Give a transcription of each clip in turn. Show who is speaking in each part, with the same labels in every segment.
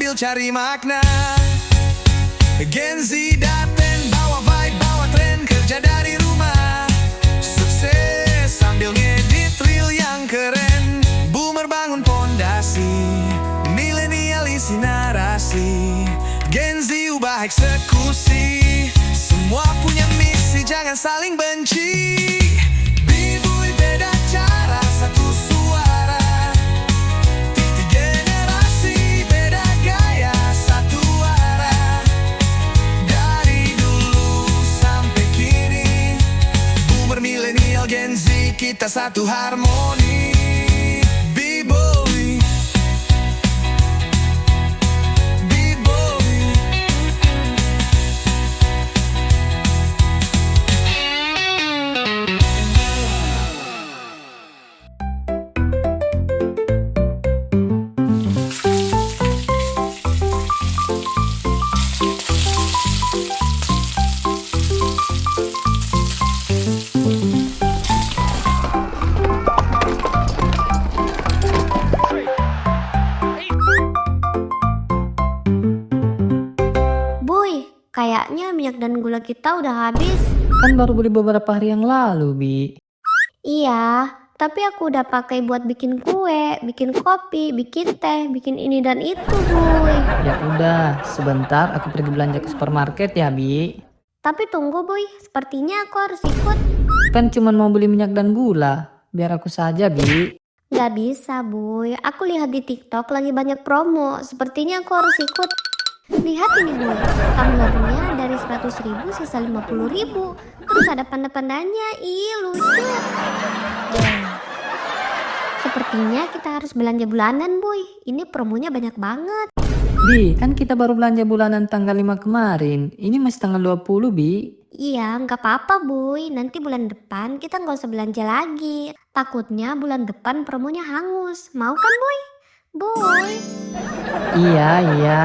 Speaker 1: sambil cari makna. Gen Z dateng, bawa vibe, bawa tren, kerja dari rumah. Sukses sambil ngedit reel yang keren. Boomer bangun pondasi, milenial isi narasi. Gen Z ubah eksekusi, semua punya misi, jangan saling benci. B-boy beda cara, satu suara. Titik generasi, beda gaya, satu arah. Dari dulu sampai kini, boomer, milenial, Gen Z, kita satu harmoni. B-boy, B-boy.
Speaker 2: Boy, kayaknya minyak dan gula kita udah habis.
Speaker 3: Kan baru beli beberapa hari yang lalu, Bi.
Speaker 2: Iya, tapi aku udah pakai buat bikin kue, bikin kopi, bikin teh, bikin ini dan itu, Boy.
Speaker 3: Ya udah, sebentar aku pergi belanja ke supermarket ya, Bi.
Speaker 2: Tapi tunggu, Boy, sepertinya aku harus ikut.
Speaker 3: Kan cuma mau beli minyak dan gula. Biar aku saja, Bi.
Speaker 2: Gak bisa, Boy. Aku lihat di TikTok lagi banyak promo. Sepertinya aku harus ikut. Lihat ini, Boy. Tumblernya dari 100.000 sisa 50.000. Terus ada panda-pandanya. Ih, lucu. Sepertinya kita harus belanja bulanan, Boy. Ini promonya banyak banget.
Speaker 3: Bi, kan kita baru belanja bulanan tanggal 5 kemarin. Ini masih tanggal 20, Bi.
Speaker 2: Iya, nggak apa-apa, Boy. Nanti bulan depan kita nggak usah belanja lagi. Takutnya bulan depan promonya hangus. Mau kan, Boy? Boy.
Speaker 3: Iya, iya.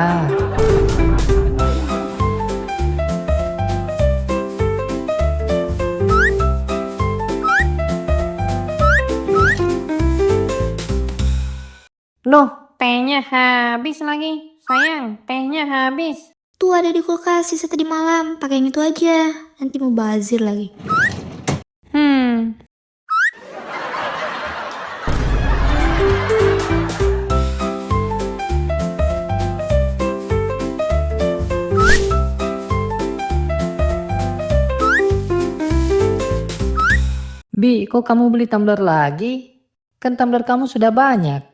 Speaker 4: Loh, tehnya habis lagi. Sayang, tehnya habis.
Speaker 5: Tuh ada di kulkas sisa tadi malam. Pakai yang itu aja. Nanti mau bazir lagi.
Speaker 3: Bi, kok kamu beli tumbler lagi? Kan tumbler kamu sudah banyak.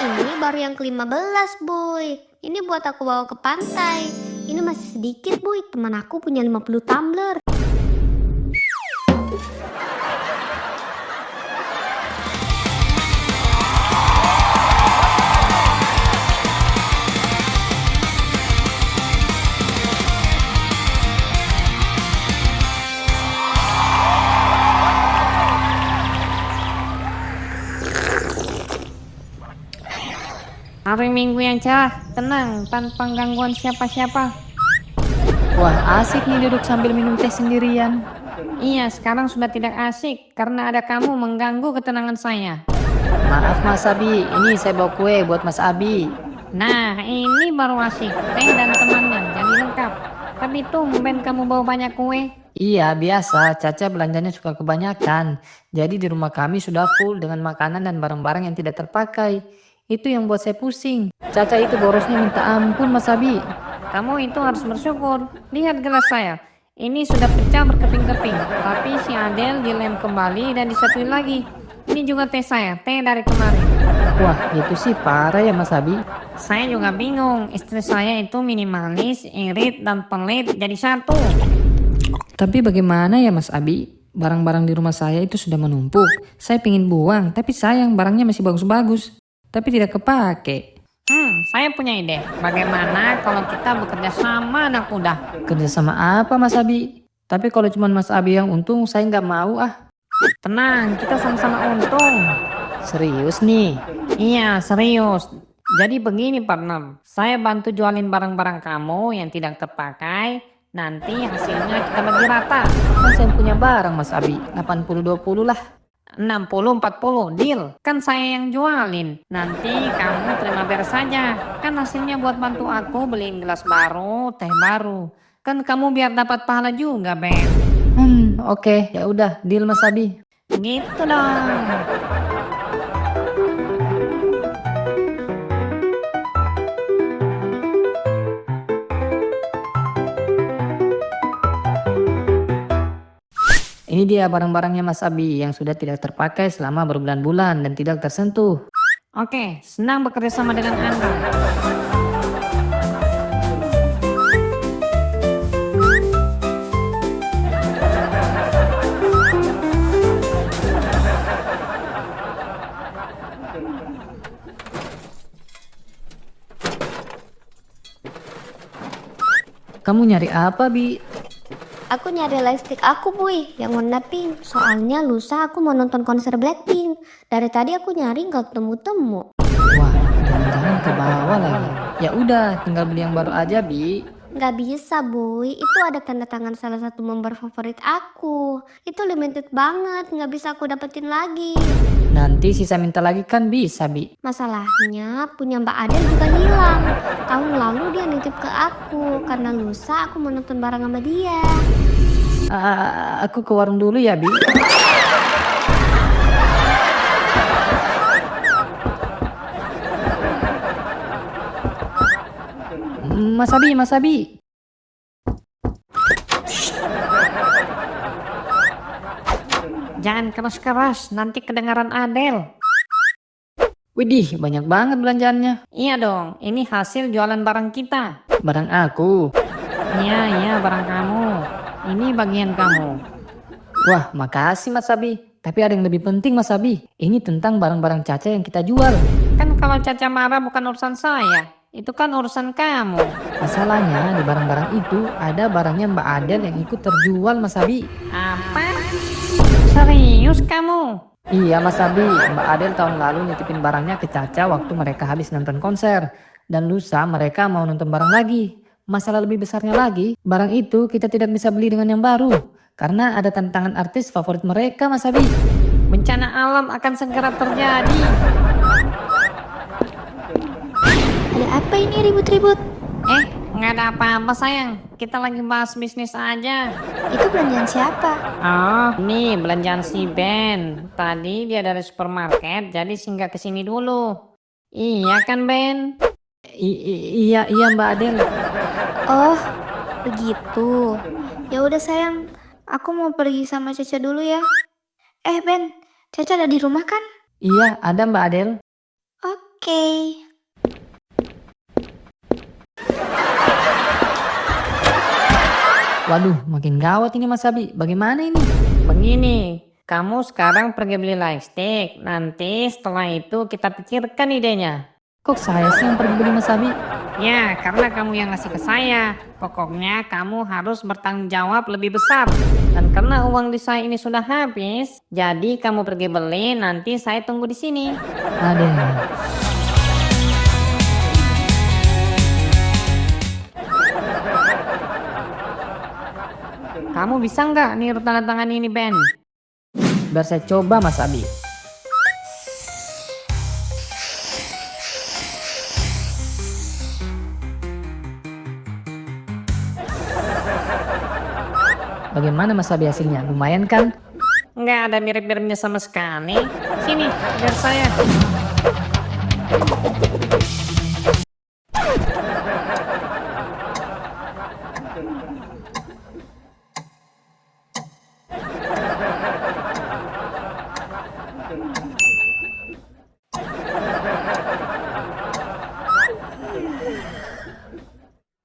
Speaker 2: Ini baru yang ke-15, Boy. Ini buat aku bawa ke pantai. Ini masih sedikit, Boy. Teman aku punya 50 tumbler.
Speaker 4: Hari Minggu yang cerah, tenang, tanpa gangguan siapa-siapa.
Speaker 3: Wah, asik nih duduk sambil minum teh sendirian.
Speaker 4: Iya, sekarang sudah tidak asik karena ada kamu mengganggu ketenangan saya.
Speaker 3: Maaf Mas Abi, ini saya bawa kue buat Mas Abi.
Speaker 4: Nah, ini baru asik, teh dan temannya jadi lengkap. Tapi tumben kamu bawa banyak kue.
Speaker 3: Iya, biasa. Caca belanjanya suka kebanyakan. Jadi di rumah kami sudah full dengan makanan dan barang-barang yang tidak terpakai. Itu yang buat saya pusing. Caca itu borosnya minta ampun Mas Abi.
Speaker 4: Kamu itu harus bersyukur. Lihat gelas saya. Ini sudah pecah berkeping-keping. Tapi si Adel dilem kembali dan disatuin lagi. Ini juga teh saya, teh dari kemarin.
Speaker 3: Wah, itu sih parah ya Mas Abi.
Speaker 4: Saya juga bingung. Istri saya itu minimalis, irit, dan pelit jadi satu.
Speaker 3: Tapi bagaimana ya Mas Abi? Barang-barang di rumah saya itu sudah menumpuk. Saya pingin buang, tapi sayang barangnya masih bagus-bagus. Tapi tidak kepake.
Speaker 4: Saya punya ide. Bagaimana kalau kita bekerja sama, anak muda?
Speaker 3: Kerja sama apa Mas Abi? Tapi kalau cuma Mas Abi yang untung, saya nggak mau ah.
Speaker 4: Tenang, kita sama-sama untung.
Speaker 3: Serius nih?
Speaker 4: Iya, serius. Jadi begini partner, saya bantu jualin barang-barang kamu yang tidak terpakai. Nanti hasilnya kita bagi rata.
Speaker 3: Kan saya punya barang Mas Abi, 80-20 lah.
Speaker 4: 60-40, deal. Kan saya yang jualin. Nanti kamu terima beres saja. Kan hasilnya buat bantu aku beliin gelas baru, teh baru. Kan kamu biar dapat pahala juga, Ben.
Speaker 3: Oke, ya udah, deal Mas Abi.
Speaker 4: Gitu dong.
Speaker 3: Ini dia barang-barangnya Mas Abi yang sudah tidak terpakai selama berbulan-bulan dan tidak tersentuh.
Speaker 4: Oke, senang bekerja sama dengan Anda.
Speaker 3: Kamu nyari apa, Bi?
Speaker 2: Aku nyari lightstick aku, Boy, yang warna pink. Soalnya lusa aku mau nonton konser Blackpink. Dari tadi aku nyari nggak temu-temu.
Speaker 3: Wah, jangan-jangan ke bawah lagi. Ya udah, tinggal beli yang baru aja, Bi.
Speaker 2: Nggak bisa, Boy. Itu ada tanda tangan salah satu member favorit aku. Itu limited banget, nggak bisa aku dapetin lagi.
Speaker 3: Nanti sisa minta lagi kan bisa, Bi.
Speaker 2: Masalahnya punya Mbak Adel juga hilang. Tahun lalu dia nitip ke aku karena lusa aku mau nonton bareng sama dia.
Speaker 3: Aku ke warung dulu ya, Bi. Mas Abi.
Speaker 4: Jangan keras-keras, nanti kedengaran Adel.
Speaker 3: Widih, banyak banget belanjaannya.
Speaker 4: Iya dong, ini hasil jualan barang kita.
Speaker 3: Barang aku.
Speaker 4: Iya, barang kamu. Ini bagian kamu.
Speaker 3: Wah, makasih Mas Abi. Tapi ada yang lebih penting Mas Abi. Ini tentang barang-barang Caca yang kita jual.
Speaker 4: Kan kalau Caca marah bukan urusan saya. Itu kan urusan kamu.
Speaker 3: Masalahnya di barang-barang itu ada barangnya Mbak Adel yang ikut terjual Mas Abi.
Speaker 4: Apa? Serius kamu?
Speaker 3: Iya Mas Abi, Mbak Adel tahun lalu nitipin barangnya ke Caca waktu mereka habis nonton konser. Dan lusa mereka mau nonton barang lagi. Masalah lebih besarnya lagi, barang itu kita tidak bisa beli dengan yang baru. Karena ada tantangan artis favorit mereka Mas Abi.
Speaker 4: Bencana alam akan segera terjadi.
Speaker 5: Ada apa ini ribut-ribut?
Speaker 4: Nggak ada apa-apa sayang. Kita lagi bahas bisnis aja.
Speaker 5: Itu belanjaan siapa?
Speaker 4: Oh, ini belanjaan si Ben. Tadi dia dari supermarket, jadi singgah ke sini dulu. Iya kan Ben?
Speaker 3: Iya Mbak Adel.
Speaker 5: Oh, begitu. Ya udah sayang, aku mau pergi sama Caca dulu ya. Ben, Caca ada di rumah kan?
Speaker 3: Iya ada Mbak Adel.
Speaker 5: Oke.
Speaker 3: Waduh, makin gawat ini Mas Abi. Bagaimana ini?
Speaker 4: Begini, kamu sekarang pergi beli lightstick. Nanti setelah itu kita pikirkan idenya.
Speaker 3: Kok saya sih yang pergi beli Mas Abi?
Speaker 4: Ya, karena kamu yang ngasih ke saya. Pokoknya kamu harus bertanggung jawab lebih besar. Dan karena uang di saya ini sudah habis, jadi kamu pergi beli, nanti saya tunggu di sini.
Speaker 3: Ada.
Speaker 4: Kamu bisa nggak niru tanda tangan ini, Ben?
Speaker 3: Biar saya coba Mas Abi. Bagaimana Mas Abi hasilnya? Lumayan kan?
Speaker 4: Nggak ada mirip-miripnya sama sekali. Sini, biar saya.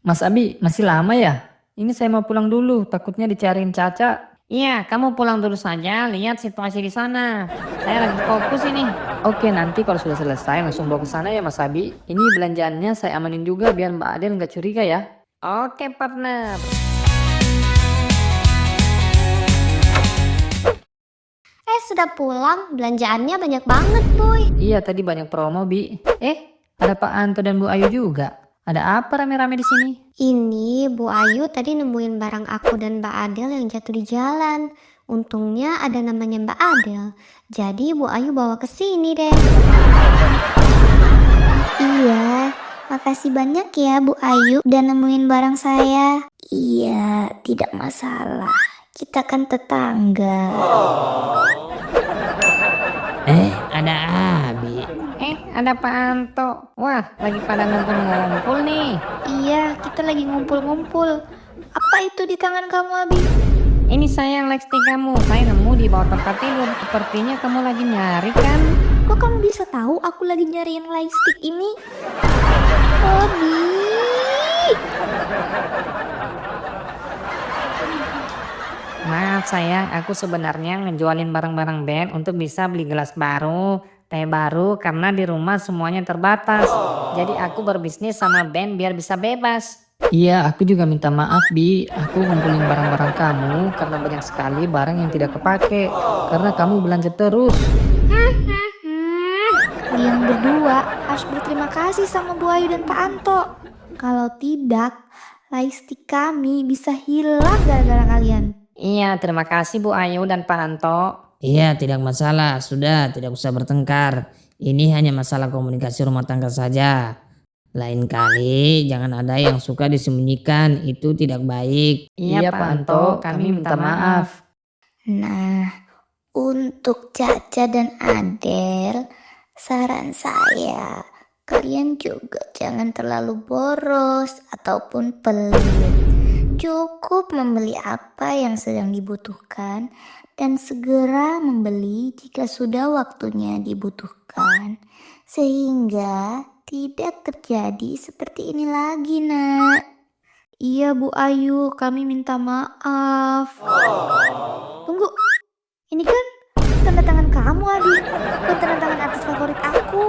Speaker 3: Mas Abi, masih lama ya? Ini saya mau pulang dulu, takutnya dicariin Caca.
Speaker 4: Iya, kamu pulang dulu saja, lihat situasi di sana. Saya lagi fokus ini.
Speaker 3: Oke, nanti kalau sudah selesai langsung bawa ke sana ya Mas Abi. Ini belanjaannya saya amanin juga biar Mbak Adel nggak curiga ya.
Speaker 4: Oke, partner.
Speaker 2: Sudah pulang, belanjaannya banyak banget, Boy.
Speaker 3: Iya, tadi banyak promo, Bi. Ada Pak Anto dan Bu Ayu juga. Ada apa rame-rame di sini?
Speaker 2: Ini Bu Ayu tadi nemuin barang aku dan Mbak Adel yang jatuh di jalan. Untungnya ada namanya Mbak Adel. Jadi Bu Ayu bawa ke sini deh.
Speaker 5: Iya, makasih banyak ya Bu Ayu udah nemuin barang saya. Iya, tidak masalah. Kita kan tetangga.
Speaker 3: Ada Abi.
Speaker 4: Ada Pak Anto. Wah, lagi pada ngumpul-ngumpul nih.
Speaker 5: Iya, kita lagi ngumpul-ngumpul. Apa itu di tangan kamu, Abi?
Speaker 4: Ini saya lightstick kamu. Saya nemu di bawah tempat tidur. Sepertinya kamu lagi nyari kan?
Speaker 2: Kok kamu bisa tahu aku lagi nyariin lightstick ini? Abi.
Speaker 4: Maaf sayang, aku sebenarnya ngejualin barang-barang band untuk bisa beli gelas baru, teh baru karena di rumah semuanya terbatas. Jadi aku berbisnis sama band biar bisa bebas.
Speaker 3: Iya, aku juga minta maaf, Bi. Aku ngumpulin barang-barang kamu karena banyak sekali barang yang tidak kepake. Karena kamu belanja terus.
Speaker 5: Kalian berdua harus berterima kasih sama Bu Ayu dan Pak Anto. Kalau tidak, lightstick kami bisa hilang gara-gara kalian.
Speaker 4: Iya, terima kasih Bu Ayu dan Pak Anto.
Speaker 6: Iya, tidak masalah. Sudah, tidak usah bertengkar. Ini hanya masalah komunikasi rumah tangga saja. Lain kali jangan ada yang suka disembunyikan, itu tidak baik.
Speaker 3: Iya, Pak Anto, kami minta maaf.
Speaker 5: Nah, untuk Caca dan Adel, saran saya, kalian juga jangan terlalu boros ataupun pelit. Cukup membeli apa yang sedang dibutuhkan dan segera membeli jika sudah waktunya dibutuhkan. Sehingga tidak terjadi seperti ini lagi, Nak. Iya, Bu Ayu, kami minta maaf. Tunggu, ini kan tanda tangan kamu, Adi. Bukan tanda tangan artis favorit aku.